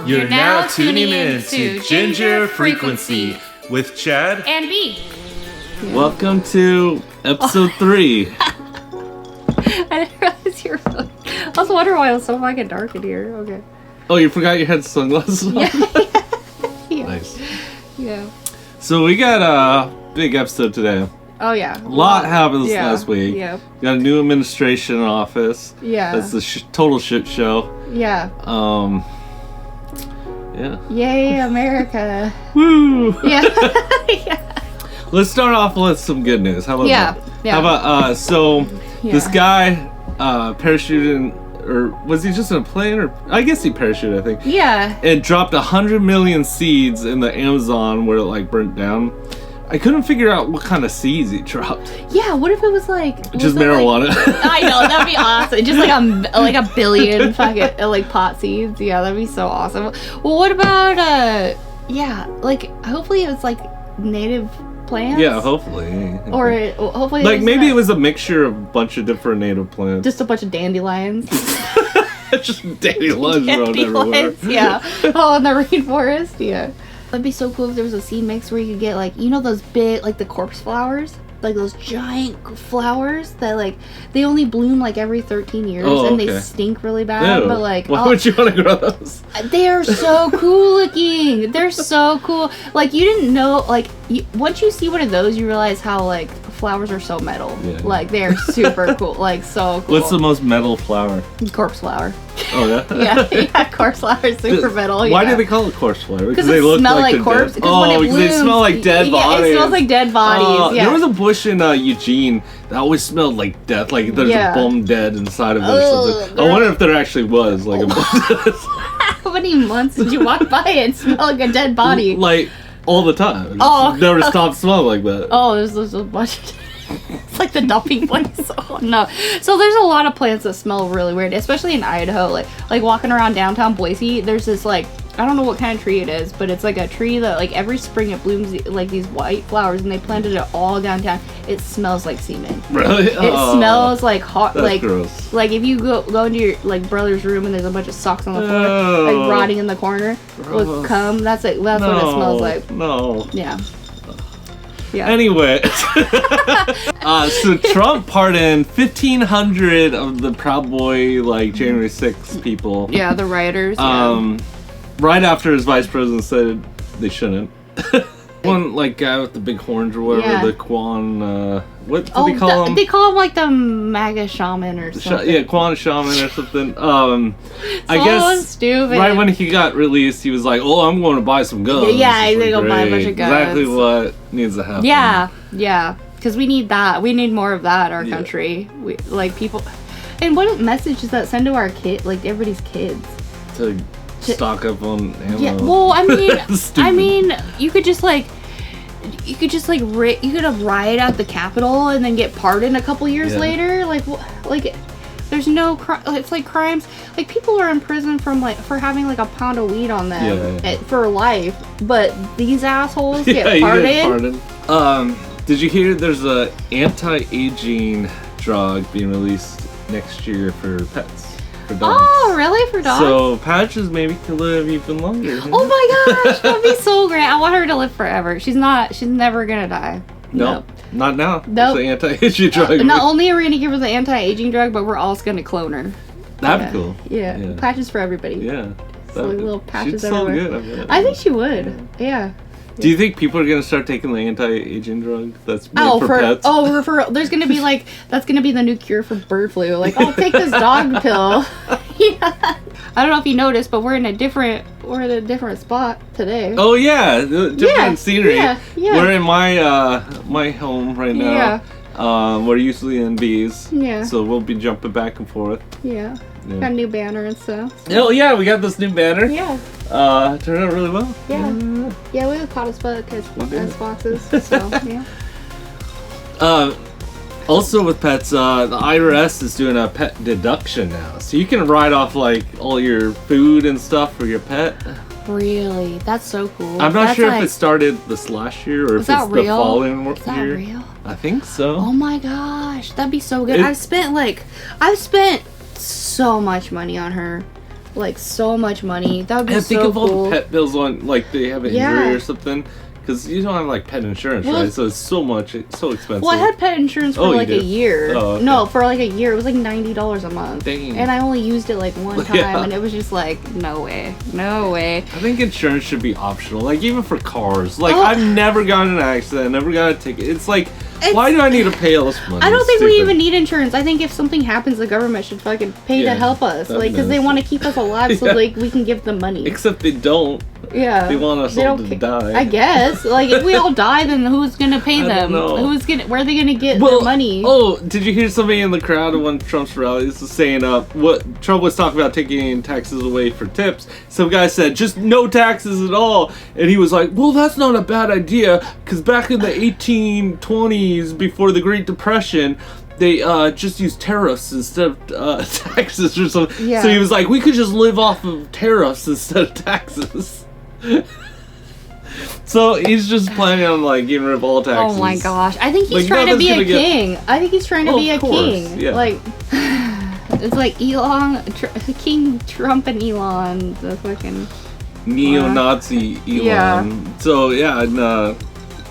You're now tuning in to Ginger Frequency with Chad and B. Yeah. Welcome to episode 3. I didn't realize you were really... I was wondering why it was so fucking dark in here. Okay. Oh, you forgot you had sunglasses on? Yeah. Nice. Yeah. So we got a big episode today. Oh, yeah. A lot happened this last week. Yeah. Got a new administration in office. Yeah. That's the total shit show. Yeah. Yeah. Yay, America. Woo! Yeah. Yeah. Let's start off with some good news. How about that? Yeah. How about, this guy parachuted or was he just in a plane? Or I guess he parachuted, I think. Yeah. And dropped 100 million seeds in the Amazon where it like burnt down. I couldn't figure out what kind of seeds he dropped. Yeah, what if it was like... Just marijuana. I know, that'd be awesome. Just like a billion fucking like pot seeds. Yeah, that'd be so awesome. Well, what about, hopefully it was like native plants? Yeah, hopefully. Or hopefully... Like maybe it was a mixture of a bunch of different native plants. Just a bunch of dandelions. Just dandelions around everywhere. Yeah. Oh, in the rainforest, yeah. That'd be so cool if there was a seed mix where you could get like, you know those big, like the corpse flowers? Like those giant flowers that like, they only bloom like every 13 years and they stink really bad. Ew. But like... Why would you want to grow those? They are so cool looking. They're so cool. Like you didn't know, like once you see one of those, you realize how like flowers are so metal. Yeah. Like they're super cool. Like so cool. What's the most metal flower? Corpse flower. Oh yeah? yeah, corpse flower is super metal. Why do they call it corpse flower? Because they smell like corpse. Because they smell like dead bodies. Yeah, it smells like dead bodies. Yeah. There was a bush in Eugene that always smelled like death. Like there's a bum dead inside of it or something. I wonder if there actually was like a bum dead. How many months did you walk by and smell like a dead body? Like all the time. Oh. Never stopped smelling like that. Oh, there's a bunch of... It's like the dumping place. Oh no. So there's a lot of plants that smell really weird, especially in Idaho. Like walking around downtown Boise, there's this like, I don't know what kind of tree it is, but it's like a tree that like every spring it blooms like these white flowers, and they planted it all downtown. It smells like semen. Really? It smells like hot. That's like gross. Like if you go into your like brother's room and there's a bunch of socks on the floor, like rotting in the corner with cum. That's what it smells like. No. Yeah. Yeah. Anyway, so Trump pardoned 1,500 of the Proud Boy, like, January 6th people. Yeah, the rioters. Right after his vice president said they shouldn't. One, like, guy with the big horns or whatever, the Quan, what do they call him? They call him, like, the MAGA shaman or something. Quan shaman or something. I so guess stupid. Right when he got released, he was like, "Oh, I'm going to buy some guns." Yeah, he's going to go buy a bunch of guns. Exactly what needs to happen. Yeah. Because we need that. We need more of that in our country. We, like, people... And what message does that send to our kids, like, everybody's kids? To stock up on ammo. Yeah, well, I mean, you could just like you could have riot at the Capitol and then get pardoned a couple years later. Like there's no it's like crimes. Like people are in prison for having like a pound of weed on them for life, but these assholes get pardoned. Did you hear there's a anti-aging drug being released next year for pets? For dogs. Oh, really? For dogs? So Patches maybe could live even longer. Oh my gosh, that'd be so great. I want her to live forever. She's never gonna die. Nope. Not now. Nope. It's the anti-aging drug. Not only are we gonna give her the anti-aging drug, but we're also gonna clone her. That'd be cool. Yeah. Patches for everybody. Yeah. So like little patches everywhere. Good, I think she would. Yeah. Do you think people are gonna start taking the anti-aging drug that's made for pets? There's gonna be like, that's gonna be the new cure for bird flu. Like, oh, take this dog pill. Yeah. I don't know if you noticed, but we're in a different spot today. Oh yeah, different scenery. Yeah. We're in my my home right now. Yeah. We're usually in B's. Yeah. So we'll be jumping back and forth. Yeah. Got a new banner and stuff. Oh yeah, we got this new banner. Yeah. Turned out really well. Yeah. Yeah, we were caught as fuck as foxes. So yeah. Also with pets, the IRS is doing a pet deduction now, so you can write off like all your food and stuff for your pet. Really? That's so cool. I'm not sure if it started this last year or if it's the following year. Is that real? I think so. Oh my gosh, that'd be so good. I've spent so much money on her. like so much money. That would be And so think of all cool. the pet bills on, like, they have an injury or something. Because you don't have, like, pet insurance, right? So it's so expensive. Well, I had pet insurance for like a year. Oh, okay. No, for like a year. It was like $90 a month. Dang. And I only used it like one time, and it was just like, no way. I think insurance should be optional, like, even for cars. Like, I've never gotten in an accident, never got a ticket. It's like, why do I need to pay all this money? I don't think we even need insurance. I think if something happens, the government should fucking pay to help us. Like, because they want to keep us alive so, like, we can give them money. Except they don't. Yeah. They want us all to die. I guess. Like, if we all die, then who's gonna pay them? Where are they gonna get their money? Oh, did you hear somebody in the crowd at one of Trump's rallies saying what Trump was talking about, taking taxes away for tips? Some guy said, just no taxes at all. And he was like, well, that's not a bad idea, because back in the 1820s, before the Great Depression, they just used tariffs instead of taxes or something. Yeah. So he was like, we could just live off of tariffs instead of taxes. So he's just planning on, like, getting rid of all taxes. Oh my gosh. I think he's trying to be a king. I think he's trying to be a king. Yeah. Like, it's like King Trump and Elon, the fucking neo-Nazi Elon. Yeah. So, yeah, and,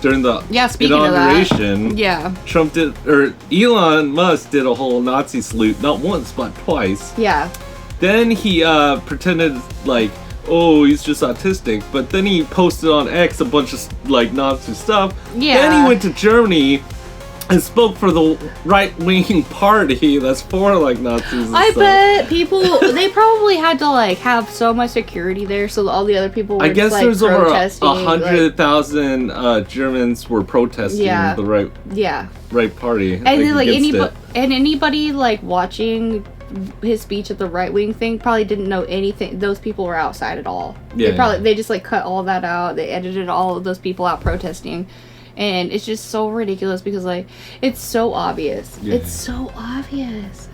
during the inauguration, Trump did, or Elon Musk did a whole Nazi salute, not once, but twice. Yeah. Then he pretended, like, oh, he's just autistic, but then he posted on X a bunch of, like, Nazi stuff. Yeah. Then he went to Germany and spoke for the right-wing party that's for, like, Nazis and I stuff. bet they probably had to, like, have so much security there so all the other people were I guess just, like, there's over protesting. 100,000 Germans were protesting the right party. And then, like, anybody, like, watching his speech at the right-wing thing probably didn't know anything. Those people were outside at all. Yeah. They just, like, cut all that out. They edited all of those people out protesting. And it's just so ridiculous because, like, it's so obvious. Yeah. It's so obvious.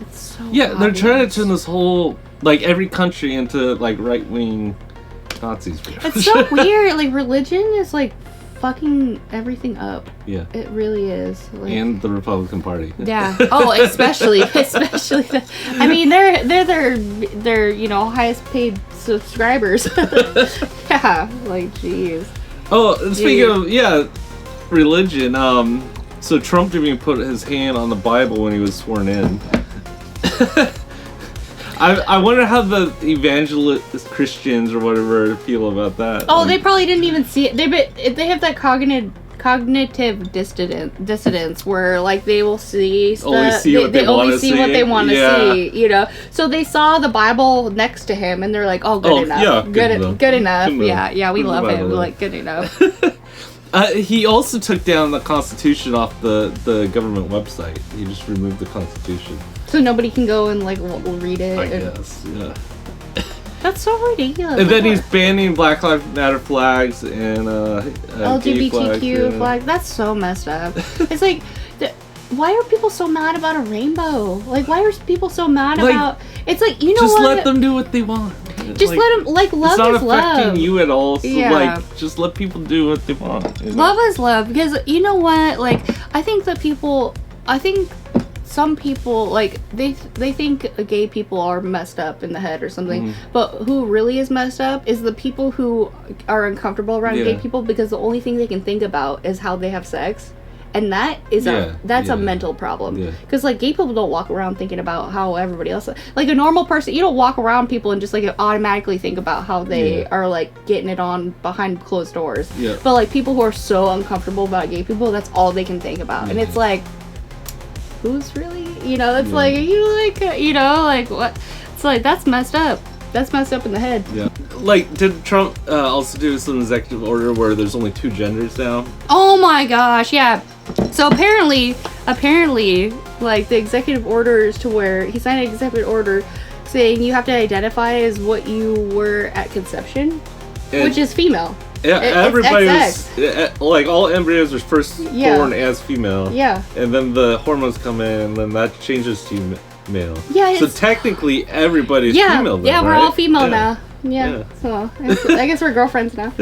Yeah, they're trying to turn this whole, like, every country into, like, right-wing Nazis. It's so weird. Like, religion is, like, fucking everything up. Yeah. It really is. Like, and the Republican Party. Yeah. Oh, especially. I mean, they're you know, highest paid subscribers. Yeah. Like, jeez. Oh, speaking of, religion, so Trump didn't even put his hand on the Bible when he was sworn in. I wonder how the evangelist Christians or whatever feel about that. Oh, they probably didn't even see it. They have that cognitive dissonance where, like, they will see stuff. They only see what they want to see, you know. So they saw the Bible next to him and they're like, oh, good enough. Yeah, good enough. Yeah, we love him. We're like, good enough. He also took down the Constitution off the government website. He just removed the Constitution. So nobody can go and, like, read it? I guess, yeah. That's so ridiculous. And then he's banning Black Lives Matter flags and LGBTQ flags. That's so messed up. It's like, why are people so mad about a rainbow? Like, why are people so mad about... It's like, you know just what? Just let them do what they want. Just let them, like, love is love. It's not affecting you at all, so, like, just let people do what they want. You know? Love is love, because, you know what, like, I think some people, like, they think gay people are messed up in the head or something, but who really is messed up is the people who are uncomfortable around gay people because the only thing they can think about is how they have sex. And that is a mental problem. Because, like, gay people don't walk around thinking about how everybody else... Like, a normal person, you don't walk around people and just, like, automatically think about how they are, like, getting it on behind closed doors. But, like, people who are so uncomfortable about gay people, that's all they can think about. And it's like, who's really... You know, it's like, you, like, you know, like, what? It's like, that's messed up. That's messed up in the head. Yeah. Like, did Trump also do some executive order where there's only 2 genders now? Oh my gosh, yeah. So apparently, like, the executive order is to where he signed an executive order saying you have to identify as what you were at conception, which is female. Yeah, everybody was, like, all embryos are first born as female. Yeah. And then the hormones come in, and then that changes to male. Yeah. So technically, everybody's female now, we're all female now. Yeah. So I guess we're girlfriends now.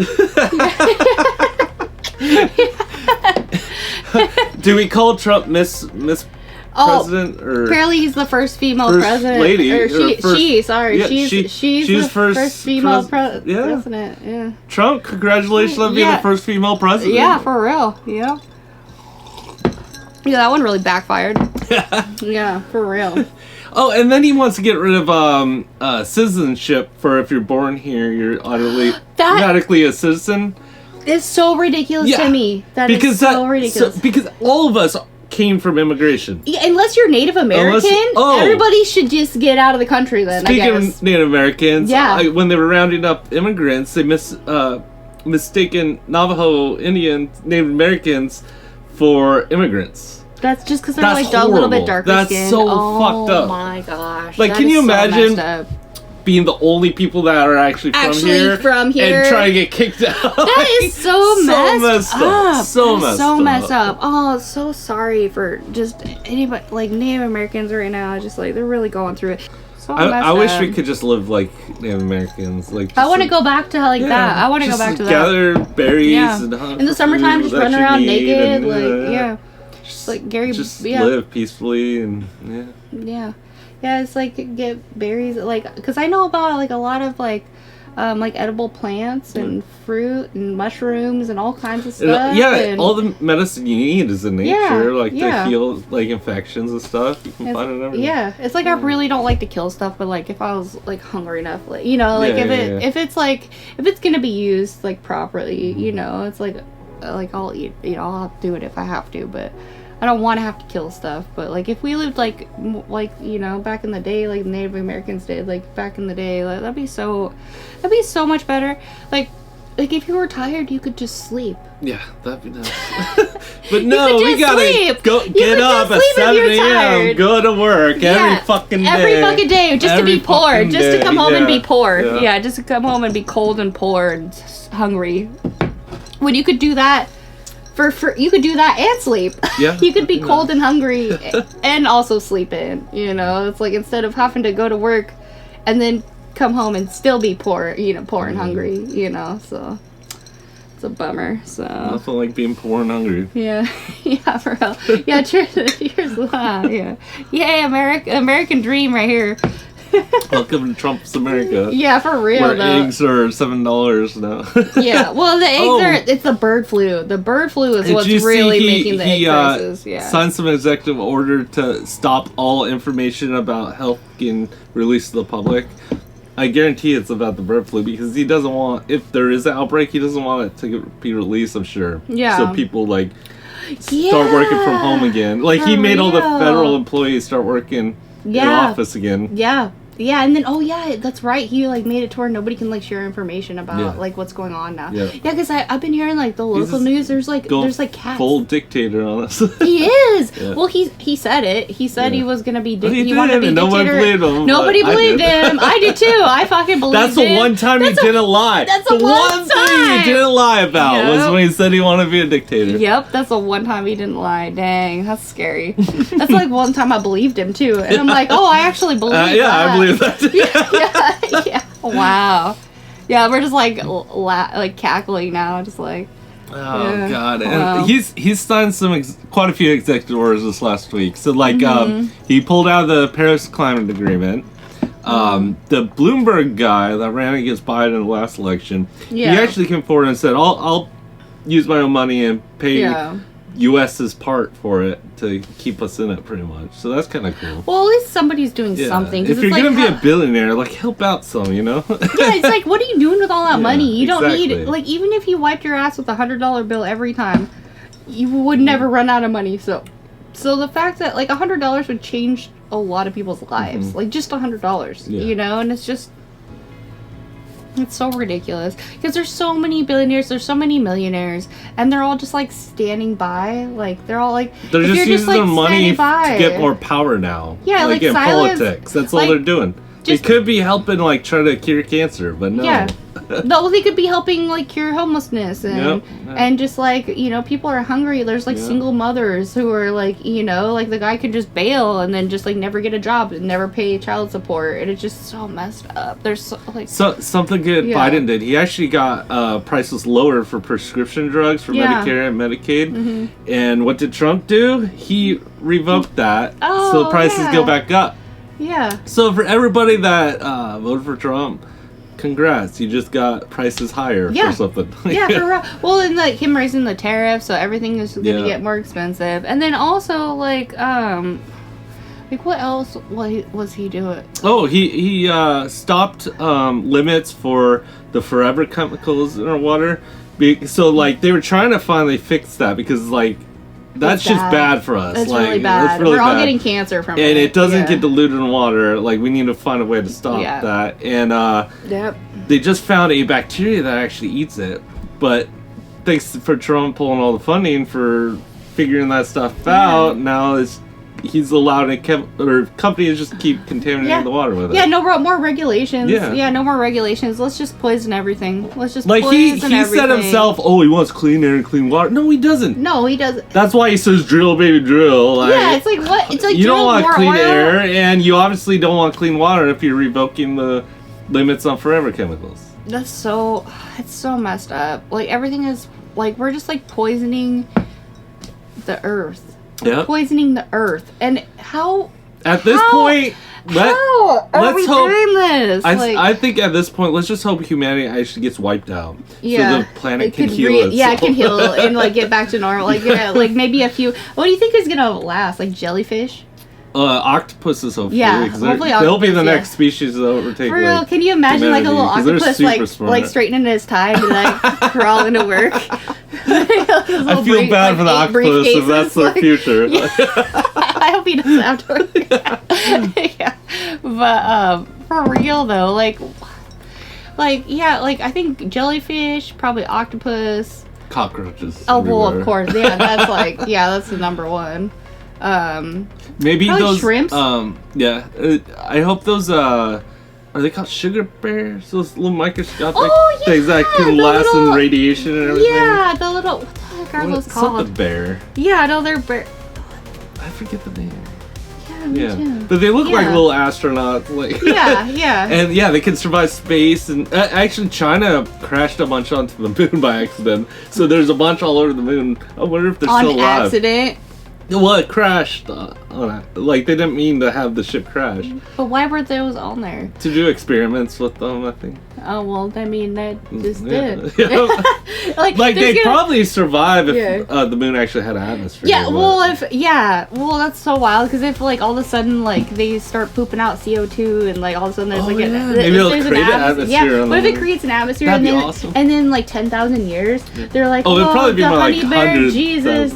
Do we call Trump Miss President? Or apparently he's the first female first president. lady. Or she's the first female president. Yeah. Trump, congratulations on being the first female president. Yeah, for real. Yeah. Yeah, that one really backfired. Yeah, for real. Oh, and then he wants to get rid of citizenship for if you're born here, you're automatically a citizen. It's so ridiculous to me. Ridiculous. Because all of us came from immigration. Yeah, unless you're Native American, everybody should just get out of the country then, Speaking I guess. of Native Americans, when they were rounding up immigrants, they mistaken Navajo Indians, Native Americans for immigrants. That's just because they're a little bit darker That's skinned. So fucked up. Oh my gosh. Like, can you imagine being the only people that are actually from here and trying to get kicked out? That is so messed up. So messed up. Oh, so sorry for just anybody, like Native Americans right now. Just like they're really going through it. So I wish we could just live like Native Americans. Like I want to go back to that. I want to go back to that. Gather berries and hunt in the summertime, just run around naked, and, just like Gary. Just live peacefully and Yeah, it's like get berries, like, because I know about like a lot of like edible plants and fruit and mushrooms and all kinds of stuff. All the medicine you need is in nature, to heal like infections and stuff. You can find it everywhere. Yeah, it's like I really don't like to kill stuff, but like if I was like hungry enough, like if it's gonna be used like properly, it's like I'll eat, I'll have to do it if I have to, but I don't want to have to kill stuff. But like if we lived like back in the day, like Native Americans did, like back in the day, like, that'd be so much better. Like if you were tired, you could just sleep. Yeah, that'd be nice. But no, we gotta get up at 7 a.m. Go to work every fucking day. Just to be poor, just to come home and be poor. Yeah, just to come home and be cold and poor and hungry. When you could do that. You could do that and sleep. Yeah. You could be cold and hungry and also sleep in. It's like instead of having to go to work and then come home and still be poor, poor and hungry, so it's a bummer. So nothing like being poor and hungry. Yeah, for real. Yeah, cheers. Yeah. Yay, American dream right here. Welcome to Trump's America. Yeah, for real. Where eggs are $7 now. Yeah, well, the eggs it's the bird flu. The bird flu is what's really making the egg prices. Yeah. Signed some executive order to stop all information about health getting released to the public. I guarantee it's about the bird flu because he doesn't want, if there is an outbreak, he doesn't want it to be released, I'm sure. Yeah. So people start working from home again. Like he made all the federal employees start working in office again. Yeah. Yeah, and then that's right. He made it to where nobody can share information about what's going on now. Yeah, because I've been hearing the local news. There's cats. Full dictator on us. He is. Yeah. Well, he said it. He said he was gonna be. He wanted to be dictator. Nobody believed him. I did too. I fucking believed him. That's the one time he didn't lie. That's the one thing he didn't lie about was when he said he wanted to be a dictator. Yep, that's the one time he didn't lie. Dang, that's scary. That's one time I believed him too, and I'm like, oh, I actually believe that. Yeah, I believe that. Yeah. Wow. Yeah, we're just cackling now, just oh god. And he's signed quite a few executive orders this last week. So he pulled out of the Paris Climate Agreement. The Bloomberg guy that ran against Biden in the last election, he actually came forward and said, I'll use my own money and pay US's part for it to keep us in it, pretty much. So that's kind of cool. Well, at least somebody's doing something. If you're gonna be a billionaire, help out some, Yeah, it's what are you doing with all that money? You don't need even if you wiped your ass with $100 bill every time, you would never run out of money. So the fact that $100 would change a lot of people's lives, just $100, and it's just. It's so ridiculous because there's so many billionaires, there's so many millionaires, and they're all just standing by, they're all they're just using their money to get more power now. Yeah, in silence, politics. That's all they're doing. They could be helping try to cure cancer, but no. Yeah, No, they could be helping like cure homelessness and just like, you know, people are hungry. There's like single mothers who are like, you know, like the guy could just bail and then just like never get a job and never pay child support, and it's just so messed up. There's something good Biden did. He actually got prices lower for prescription drugs for Medicare and Medicaid. And what did Trump do? He revoked that, so the prices go back up. Yeah. So for everybody that voted for Trump, congrats, you just got prices higher for something. Yeah, for real. Well, and like him raising the tariff, so everything is going to get more expensive. And then also like what else was he doing? Oh, he stopped limits for the forever chemicals in our water. So like they were trying to finally fix that because like that's just bad for us. It's like, really bad. We're all getting cancer from it. And it doesn't get diluted in water. Like, we need to find a way to stop that. And they just found a bacteria that actually eats it. But thanks for Trump pulling all the funding for figuring that stuff out, now he's allowed companies just keep contaminating the water with it. Yeah, no more regulations. Yeah, no more regulations. Let's just poison everything. Let's just like he said himself, he wants clean air and clean water. No, he doesn't. No, he doesn't. That's why he says drill, baby, drill. Like, yeah, it's like what? It's like you don't want clean air, and you obviously don't want clean water if you're revoking the limits on forever chemicals. It's so messed up. Like everything is like we're just like poisoning the earth. Yeah. Poisoning the earth. And how at this point let's hope doing this? I think at this point let's just hope humanity actually gets wiped out. Yeah. So the planet can heal itself. Yeah, it can heal and like get back to normal. Like like maybe a few what do you think is gonna last? Like jellyfish? Octopuses hopefully. Yeah, hopefully they'll be the next species that overtake. For real, can you imagine like a little octopus like straightening his tie and like crawling to work? I feel bad for the octopus if that's their future. Yeah. I hope he doesn't have to work. Yeah. But for real though, like I think jellyfish, probably octopus, cockroaches. Oh well, of course, yeah, that's like that's the number one. Maybe those shrimps. I hope those are they called sugar bears? Those little microscopic things that can last in radiation and everything. Yeah, the little what the heck are those called? Something bear. Yeah, no, they're bear. I forget the name. Yeah, me too. But they look like little astronauts. Like yeah. And they can survive space. And actually, China crashed a bunch onto the moon by accident. So there's a bunch all over the moon. I wonder if they're still alive. On accident. Well, it crashed. Like, they didn't mean to have the ship crash. But why were those on there? To do experiments with them, I think. Oh, well, I mean, that just did. like they probably survive if the moon actually had an atmosphere. Yeah, well, that's so wild, because if, like, all of a sudden, like, they start pooping out CO2, and, like, all of a sudden there's, maybe it'll create an atmosphere. Yeah, what if it creates an atmosphere, that'd be awesome. And then, like, 10,000 years, they're like, it'd probably be the more honey like bear, 100. Jesus.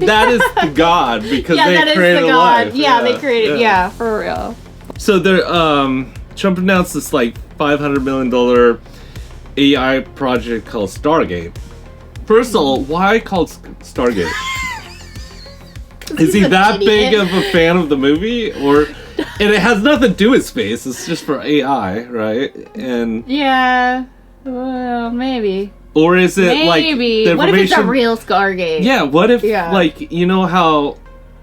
That is the God, because they created life. Yeah, they created, for real. So Trump announced this like $500 million AI project called Stargate. First of all, why called Stargate? Is he that big of a fan of the movie, and it has nothing to do with space? It's just for AI, right? And well, maybe. Or is it like the what if it's a real Stargate? Yeah, what if like you know how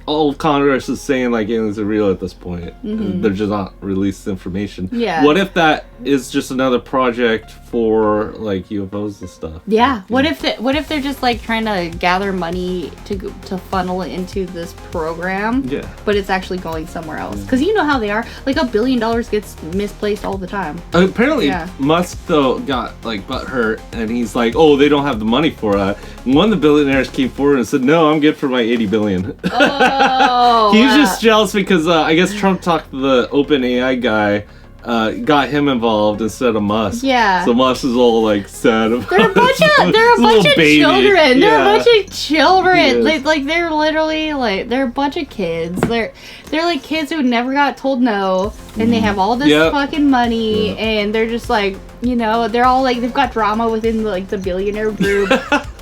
all of Congress is saying like aliens are real at this point. Mm-hmm. They're just not released information. Yeah. What if that is just another project for like UFOs and stuff? Yeah. What if they're just like trying to gather money to funnel it into this program? Yeah. But it's actually going somewhere else. Because you know how they are. Like $1 billion gets misplaced all the time. Apparently, Musk though got like butthurt, and he's like, "Oh, they don't have the money for it." One of the billionaires came forward and said, "No, I'm good for my $80 billion." Oh. He's just jealous because I guess Trump talked to the OpenAI guy. Got him involved instead of Musk. Yeah. So Musk is all like sad about They're a bunch of children. They're a bunch of children. Yes. Like they're literally like they're a bunch of kids. They're like kids who never got told no, and they have all this fucking money, and they're just like, you know, they're all like they've got drama within like the billionaire group.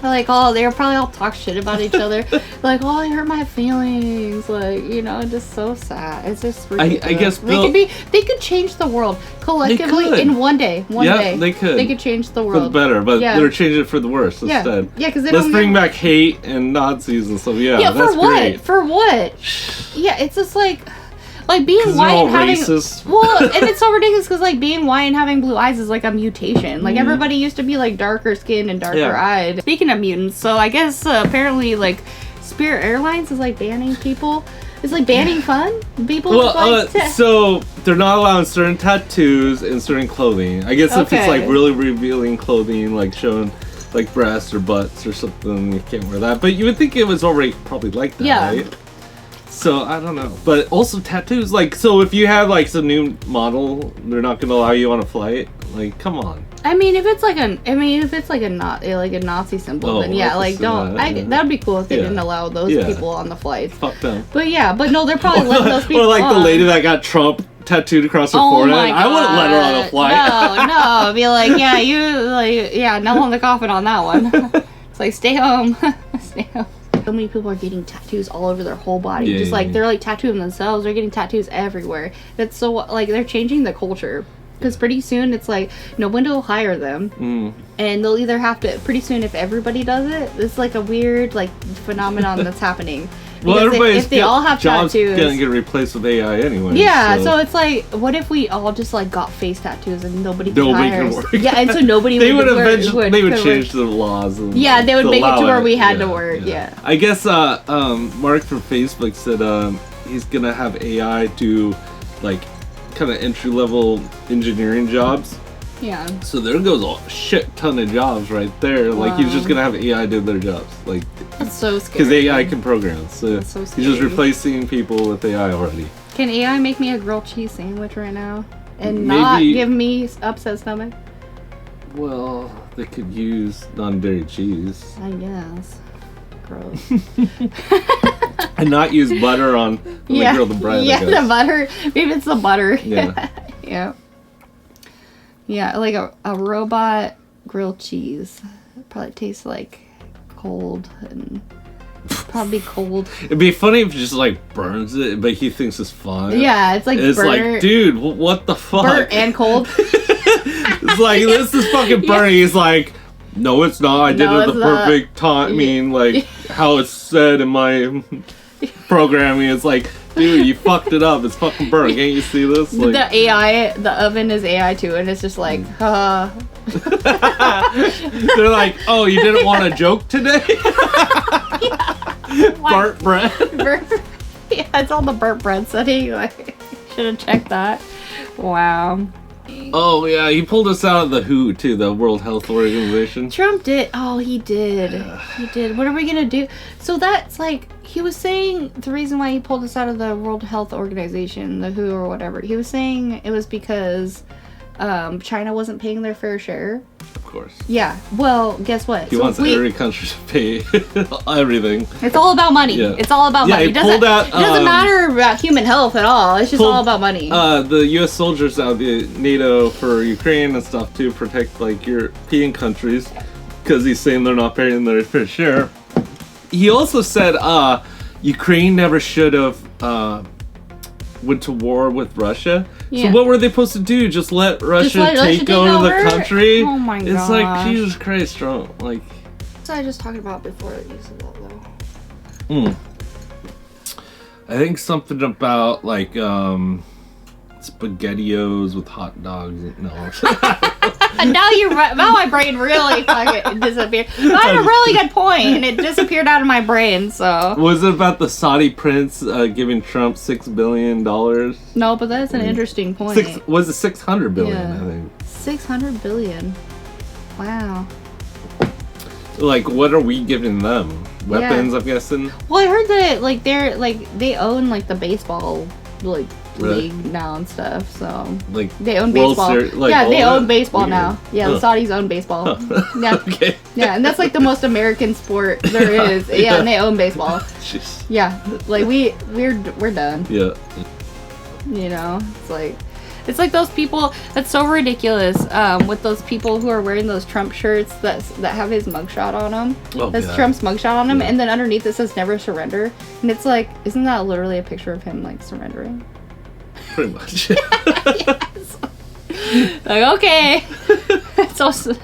Like, oh, they're probably all talk shit about each other. Like, oh, I hurt my feelings. Like, you know, just so sad. It's just ridiculous. I guess they could change the world collectively in one day. One day. They could. They could change the world. For the better, but they're changing it for the worse instead. Yeah, because let's bring back hate and Nazis and stuff. Yeah, that's for what? great. For what? Yeah, it's just like being white and having racist. Well, and it's so ridiculous because like being white and having blue eyes is like a mutation. Like everybody used to be like darker skinned and darker eyed. Speaking of mutants, so I guess apparently like Spirit Airlines is like banning people. It's like banning fun people. Well, so they're not allowing certain tattoos and certain clothing. I guess if it's like really revealing clothing, like showing like breasts or butts or something, you can't wear that. But you would think it was already probably like that, right? So I don't know, but also tattoos. Like, so if you have like some new model, they're not going to allow you on a flight. Like, come on. I mean, if it's like a Nazi symbol, then like don't. That would be cool if they didn't allow those people on the flights. Fuck them. But no, they're probably letting those people. Or like the lady that got Trump tattooed across her forehead. I wouldn't let her on a flight. No, I'd be like, nail on the coffin on that one. It's like, stay home, stay home. So many people are getting tattoos all over their whole body. Just like they're like tattooing themselves. They're getting tattoos everywhere. That's so like they're changing the culture. Because pretty soon it's like no one will hire them, and they'll either have to. Pretty soon, if everybody does it, it's like a weird like phenomenon that's happening. Well, if they all have jobs tattoos, gonna get replaced with AI anyway. Yeah, so it's like, what if we all just like got face tattoos and nobody can hire us? Work. Yeah, and so nobody they would change the laws. And they would make it to where we had to work. Yeah. I guess Mark from Facebook said he's gonna have AI do like kind of entry level engineering jobs. Yeah. So there goes a shit ton of jobs right there. Like he's just gonna have AI do their jobs. Like that's so scary. Because AI can program. So that's so scary. He's just replacing people with AI already. Can AI make me a grilled cheese sandwich right now and not give me upset stomach? Well, they could use non-dairy cheese. I guess. Gross. And not use butter on when they grill the bread. Yeah, the butter. Maybe it's the butter. Yeah. Yeah. Yeah, like a robot grilled cheese. It probably tastes like cold and probably cold. It'd be funny if he just like burns it, but he thinks it's fun. Yeah, it's like it's like, dude, what the fuck? Burnt and cold. It's like this is fucking burning. He's like, no, it's not. I did it the perfect time. I mean, like how it's said in my programming. It's like, dude, you fucked it up. It's fucking burnt. Can't you see this? Like, the oven is AI too, and it's just like, They're like, oh, you didn't want a joke today? Burnt bread. Yeah, it's all the burnt bread setting. Like, should have checked that. Wow. Oh yeah, he pulled us out of the WHO too, the World Health Organization. Trump did. Oh, he did. He did. What are we gonna do? So that's like, he was saying the reason why he pulled us out of the World Health Organization, the WHO or whatever. He was saying it was because China wasn't paying their fair share. Of course. Yeah. Well, guess what? He wants every country to pay everything. It's all about money. Yeah. It's all about money. It doesn't matter about human health at all. It's just all about money. The U.S. soldiers out of the NATO for Ukraine and stuff to protect like European countries, because he's saying they're not paying their fair share. He also said Ukraine never should have went to war with Russia. Yeah. So what were they supposed to do? Just let Russia take over the country? Oh my god! It's like, Jesus Christ, Trump. Like, what was I just talking about before the use of that though? I think something about like SpaghettiOs with hot dogs. No. Now my brain really fucking disappeared. But I had a really good point, and it disappeared out of my brain. So was it about the Saudi prince giving Trump $6 billion? No, but that's an interesting point. Was it $600 billion? Yeah. I think $600 billion. Wow. Like, what are we giving them? Weapons, I'm guessing. Well, I heard that like they own like the baseball league now and stuff, so like they own baseball. They own baseball now. Yeah, the Saudis own baseball. Yeah. Okay. Yeah, and that's like the most American sport there is. Yeah, and they own baseball. Jeez. Yeah, like we're done. Yeah. You know, it's like, It's like those people. That's so ridiculous. With those people who are wearing those Trump shirts that have his mugshot on them. Oh, that's Trump's mugshot on them, and then underneath it says "Never Surrender," and it's like, isn't that literally a picture of him like surrendering? Pretty much. Yes. Like, okay. It's also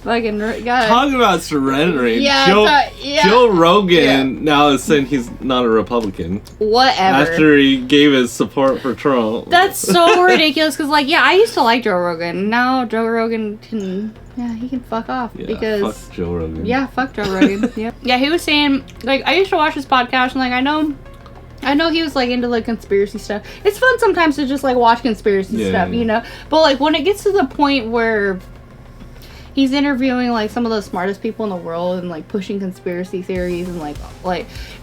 fucking God. Talking about surrendering. Yeah, Joe Rogan now is saying he's not a Republican. Whatever. After he gave his support for Trump. That's so ridiculous. Because, like, yeah, I used to like Joe Rogan. Now Joe Rogan can, he can fuck off. Yeah, because fuck Joe Rogan. Yeah, fuck Joe Rogan. Yeah, he was saying, like, I used to watch his podcast, and, like, I know he was, like, into, like, conspiracy stuff. It's fun sometimes to just, like, watch conspiracy stuff, you know? But, like, when it gets to the point where he's interviewing, like, some of the smartest people in the world and, like, pushing conspiracy theories and, like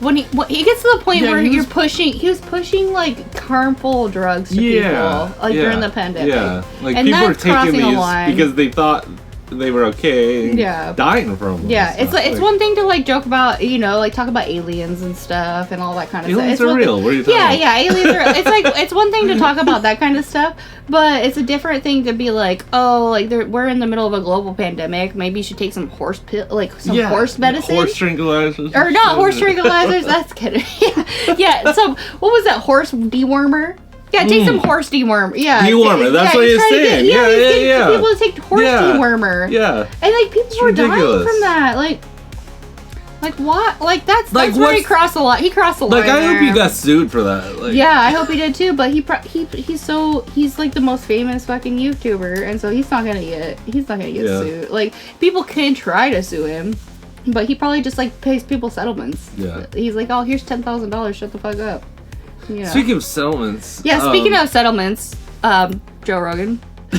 when he gets to the point where he was pushing, like, harmful drugs to people, like, during the pandemic. Yeah, like, and people were taking these line. because they thought they were okay and dying from them. Yeah, it's one thing to, like, joke about, you know, like, talk about aliens and stuff and all that kind of aliens stuff. Aliens are real. What are you talking about? Yeah, aliens are it's like, it's one thing to talk about that kind of stuff, but it's a different thing to be like, oh, like, we're in the middle of a global pandemic, maybe you should take some horse horse medicine. Horse tranquilizers. Or not horse tranquilizers, that's kidding. Yeah, so, what was that, horse dewormer? Yeah, take some horse dewormer. Yeah, dewormer. That's what he's saying. Yeah. People to take horse dewormer. Yeah, and, like, people were dying from that. Like what? Like that's where he crossed the line. He crossed the line. Like, I hope he got sued for that. Like, yeah, I hope he did too. But he's like the most famous fucking YouTuber, and so he's not gonna get sued. Like, people can try to sue him, but he probably just, like, pays people settlements. Yeah, he's like, oh, here's $10,000. Shut the fuck up. You know. Speaking of settlements. Yeah, speaking of settlements, Joe Rogan. Are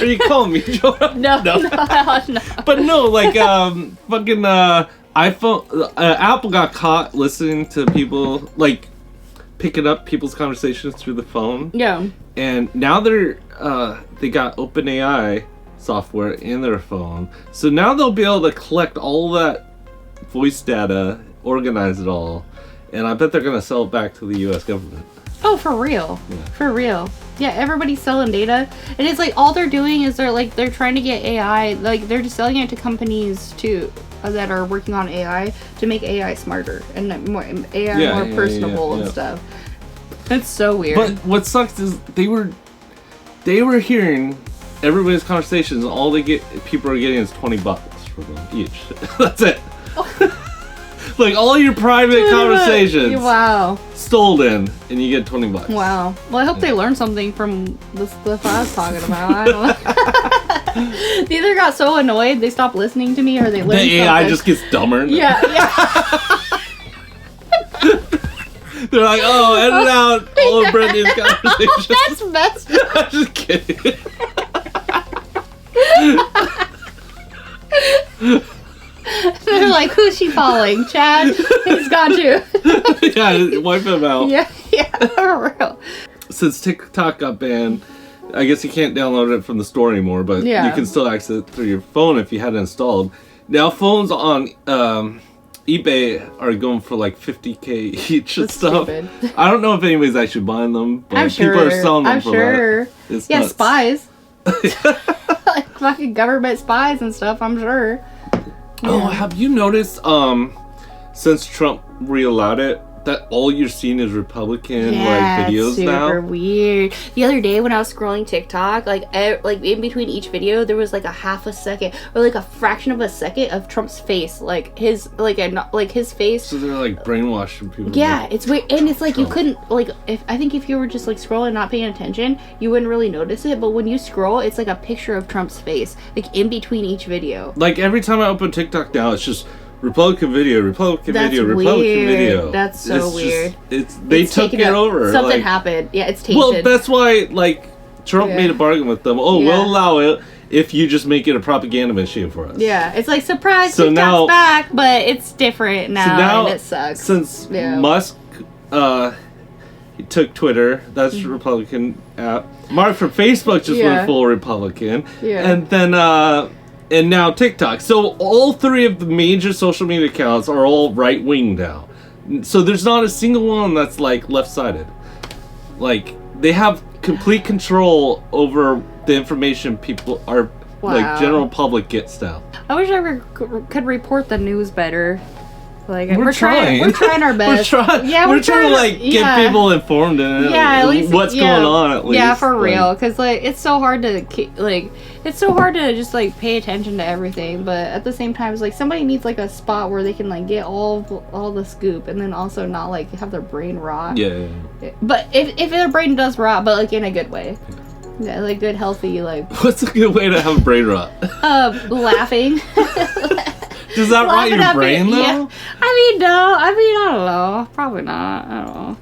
you calling me Joe Rogan? No. But no, like, fucking iPhone, Apple got caught listening to people, like, picking up people's conversations through the phone. Yeah. And now they got OpenAI software in their phone, so now they'll be able to collect all that voice data, organize it all. And I bet they're going to sell it back to the U.S. government. Oh, for real. Yeah. For real. Yeah, everybody's selling data. And it's like all they're doing is they're trying to get AI. Like, they're just selling it to companies, too, that are working on AI to make AI smarter and more personable and stuff. That's so weird. But what sucks is they were hearing everybody's conversations, and all people are getting is $20 for them each. That's it. Like, all your private conversations. Wow. Stolen, and you get $20. Wow. Well, I hope they learned something from the stuff I was talking about. I don't know. They either got so annoyed they stopped listening to me, or they learned the AI just gets dumber. Yeah. They're like, oh, edit out all of Brittany's conversations. That's messed up. I'm just kidding. They're like, who's she following? Chad? He's got you. Yeah, wipe him out. Yeah, for real. Since TikTok got banned, I guess you can't download it from the store anymore, but you can still access it through your phone if you had it installed. Now, phones on eBay are going for like $50,000 each and stuff. Stupid. I don't know if anybody's actually buying them, but people are selling them for that. It's nuts. Spies. Like fucking government spies and stuff, I'm sure. Oh, have you noticed, since Trump re-allowed it, that all you're seeing is Republican videos now? Super weird. The other day when I was scrolling TikTok, like in between each video, there was like a half a second or like a fraction of a second of Trump's face, like his face. So they're like brainwashing people. Yeah, it's weird, and it's like Trump. You couldn't if you were just like scrolling, not paying attention, you wouldn't really notice it. But when you scroll, it's like a picture of Trump's face, like in between each video. Like every time I open TikTok now, it's just Republican video. That's so weird. They took it over. Something happened. Yeah, it's tainted. Well, that's why, like, Trump made a bargain with them. Oh, we'll allow it if you just make it a propaganda machine for us. Yeah, it's like, surprise, so TikTok's back, but it's different now, and it sucks. Since Musk he took Twitter, that's a Republican app. Mark from Facebook just went full Republican. Yeah. And then and now TikTok. So all three of the major social media accounts are all right-wing now. So there's not a single one that's like left-sided. Like they have complete control over the information people are like general public gets now. I wish I could report the news better. Like we're trying our best. we're trying to like get people informed and at least what's going on at least. Yeah, for real, because like it's so hard to just like pay attention to everything, but at the same time it's like somebody needs like a spot where they can like get all the scoop and then also not like have their brain rot. Yeah. But if their brain does rot, but like in a good way. Yeah, like good healthy like. What's a good way to have brain rot? Laughing. Does that rot your brain though? Yeah. I don't know. Probably not. I don't know.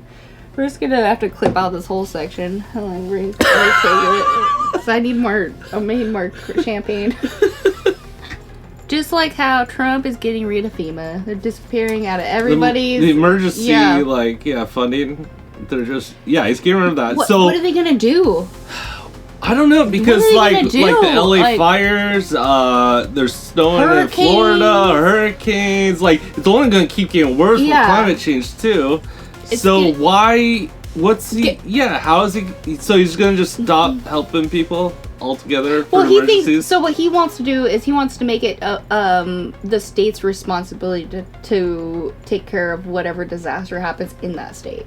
We're just gonna have to clip out this whole section. And like, take it. So I need more champagne. Just like how Trump is getting rid of FEMA. They're disappearing out of everybody's... The emergency, funding. They're just... Yeah, he's getting rid of that. What are they gonna do? I don't know, because like the LA fires, there's snowing in Florida, hurricanes, like it's only gonna keep getting worse with climate change too. How is he? So he's gonna just stop helping people altogether for emergencies? So what he wants to do is he wants to make it the state's responsibility to take care of whatever disaster happens in that state.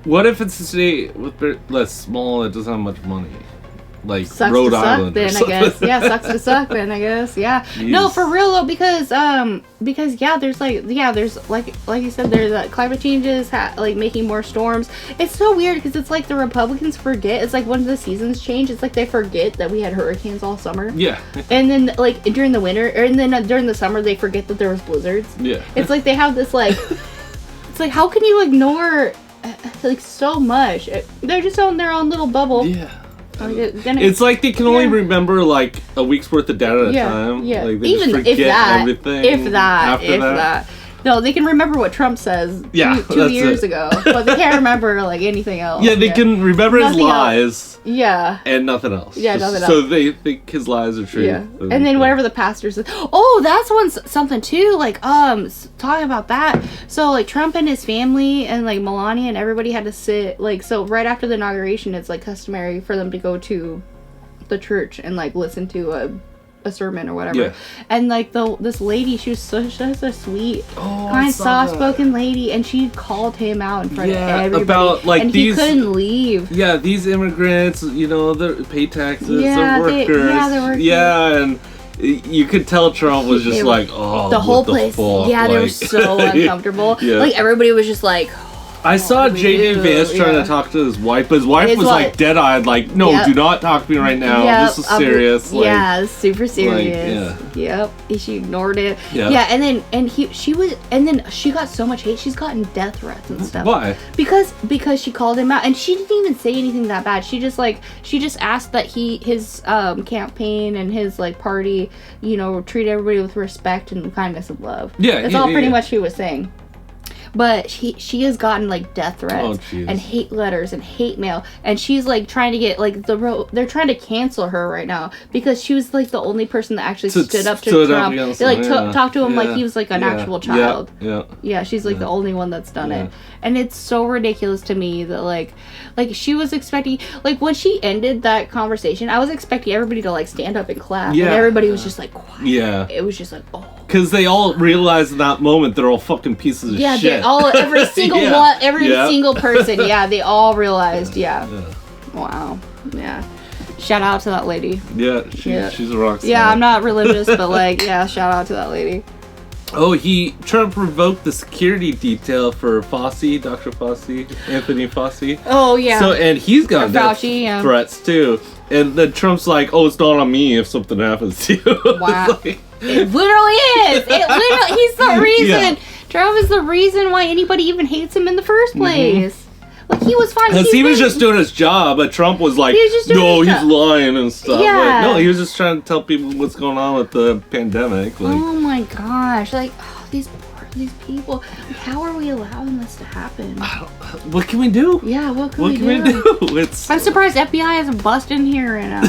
What if it's a state with less small that doesn't have much money? Like sucks Rhode to Island, suck, then I guess. Yeah, sucks to suck, then I guess. Yeah. Jeez. No, for real though, because there's like you said, there's climate changes, like making more storms. It's so weird because it's like the Republicans forget. It's like when the seasons change, it's like they forget that we had hurricanes all summer. Yeah. And then like during the winter, and then during the summer, they forget that there was blizzards. Yeah. It's like they have this like, it's like how can you ignore like so much? They're just on their own little bubble. Yeah. It's like they can only remember like a week's worth of data at a time. Yeah. Like they Even just forget everything. If that. No, they can remember what Trump says two years ago, but they can't remember like anything else. Yeah, they can remember his lies. Yeah. And nothing else. Yeah, nothing else. So they think his lies are true. Yeah. And then whatever the pastor says. Oh, that's something too. Like talking about that. So like Trump and his family and like Melania and everybody had to sit like so right after the inauguration. It's like customary for them to go to the church and like listen to a sermon or whatever. And like this lady, she was such a sweet, kind, soft-spoken lady, and she called him out in front of everybody. About like and these, he couldn't leave. Yeah, these immigrants, you know, they pay taxes, they're workers. They're workers. Yeah, and you could tell Trump was just like, the whole place. Yeah, they were so uncomfortable. Like everybody was just like. I saw J.D. Vance trying to talk to his wife, but his wife was like dead-eyed, like, no, do not talk to me right now. This is serious. It's super serious. She ignored it. Yeah, and then she got so much hate. She's gotten death threats and stuff. Why? Because she called him out, and she didn't even say anything that bad. She just asked that his campaign and his like party, you know, treat everybody with respect and kindness and love. Yeah, that's all pretty much she was saying. But she has gotten like death threats and hate letters and hate mail, and she's like trying to get like they're trying to cancel her right now because she was like the only person that actually stood up to Trump. They like talked to him like he was like an actual child. She's like the only one that's done it, and it's so ridiculous to me that like she was expecting like when she ended that conversation, I was expecting everybody to like stand up and clap, and everybody was just like quiet. Yeah, it was just like because they all realized in that moment they're all fucking pieces of shit. Yeah, every single one, single person. Yeah, they all realized. Wow. Yeah. Shout out to that lady. Yeah, she's a rock star. Yeah, I'm not religious, but like, shout out to that lady. Oh, Trump revoked the security detail for Fauci, Dr. Fauci, Anthony Fauci. Oh, yeah. So, and he's got threats too. And then Trump's like, oh, it's not on me if something happens to you. Wow. It literally is. He's the reason. Trump is the reason why anybody even hates him in the first place. Like, he was fine. Because he was just doing his job, but Trump was like, he's lying and stuff. Yeah. Like, no, he was just trying to tell people what's going on with the pandemic. Like, oh my gosh. Like, these people. Like, how are we allowing this to happen? What can we do? Yeah, what can we do? I'm surprised FBI hasn't busted in here right now.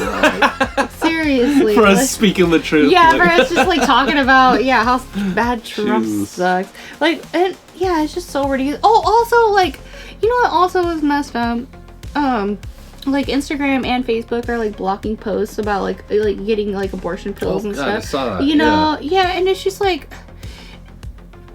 Like, seriously. For us speaking the truth. Yeah, for us just like talking about how bad Trump sucks. Like, and it's just so ridiculous. Oh, also like, you know what also was messed up? like Instagram and Facebook are like blocking posts about like getting like abortion pills and stuff. I saw that. You know, yeah, and it's just like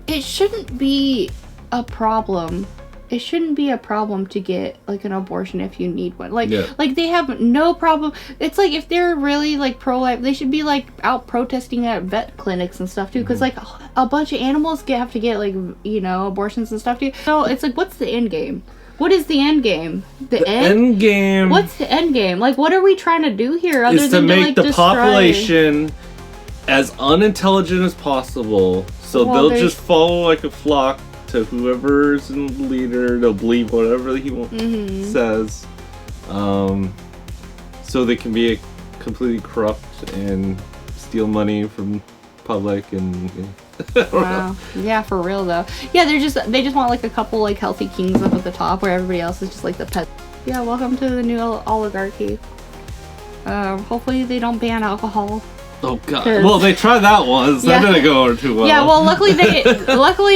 it shouldn't be a problem. It shouldn't be a problem to get like an abortion if you need one. Like they have no problem. It's like if they're really like pro-life, they should be like out protesting at vet clinics and stuff too. Because like a bunch of animals have to get like, you know, abortions and stuff too. So it's like, what's the end game? What is the end game? The end game. What's the end game? Like, what are we trying to do here? Other is than to make like, the destroy... population as unintelligent as possible, so they'll just follow like a flock to whoever's in the leader. They'll believe whatever he says, so they can be completely corrupt and steal money from public and. Wow. Yeah, for real though. Yeah, they just want like a couple like healthy kings up at the top where everybody else is just like the pet. Yeah, welcome to the new oligarchy. Hopefully they don't ban alcohol. Oh god. Well, they tried that once. That didn't go over too well. Yeah, well, luckily